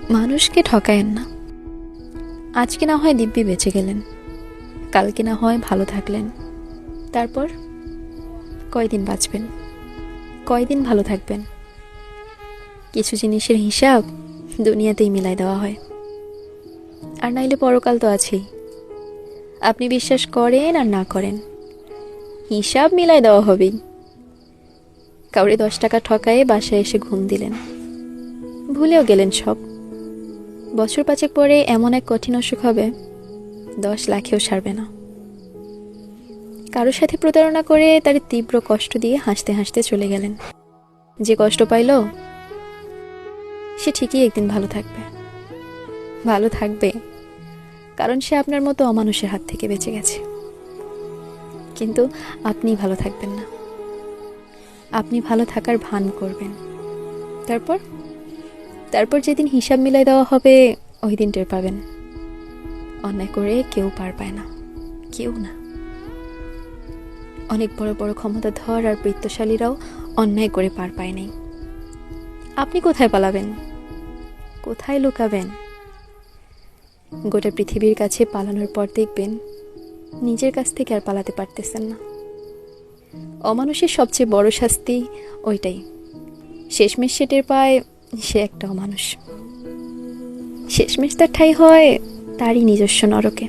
মানুষকে ঠকায়েন না। আজকে না হয় দিব্যি বেঁচে গেলেন, কালকে না হয় ভালো থাকলেন, তারপর কয়দিন বাঁচবেন, কয়দিন ভালো থাকবেন? কিছু জিনিসের হিসাব দুনিয়াতেই মিলাই দেওয়া হয়, আর নাইলে পরকাল তো আছেই। আপনি বিশ্বাস করেন আর না করেন, হিসাব মিলাই দেওয়া হবেই। কাউরে 10 টাকা ঠকায়ে বাসায় এসে ঘুম দিলেন, ভুলেও গেলেন সব। বছর 5 পরে এমন এক কঠিন অসুখ হবে, 10 লাখেও সারবে না। কারোর সাথে প্রতারণা করে তার তীব্র কষ্ট দিয়ে হাসতে হাসতে চলে গেলেন। যে কষ্ট পাইল সে ঠিকই একদিন ভালো থাকবে, ভালো থাকবে, কারণ সে আপনার মতো অমানুষের হাত থেকে বেঁচে গেছে। কিন্তু আপনি ভালো থাকবেন না, আপনি ভালো থাকার ভান করবেন। তারপর তারপর যেদিন হিসাব মিলাই দেওয়া হবে, ওই দিন টের পাবেন অন্যায় করে কেউ পার পায় না, কেউ না। অনেক বড় বড় ক্ষমতাধর আর বৃত্তশালীরাও অন্যায় করে পার পায় নাই। আপনি কোথায় পালাবেন, কোথায় লুকাবেন? গোটা পৃথিবীর কাছে পালানোর পর দেখবেন নিজের কাছ থেকে আর পালাতে পারতেছেন না। অমানুষের সবচেয়ে বড় শাস্তি ওইটাই, শেষমেশ সে টের পায় সে একটা অমানুষ। শেষমেশ তার ঠাঁই হয় তারই নিজস্ব নরকে।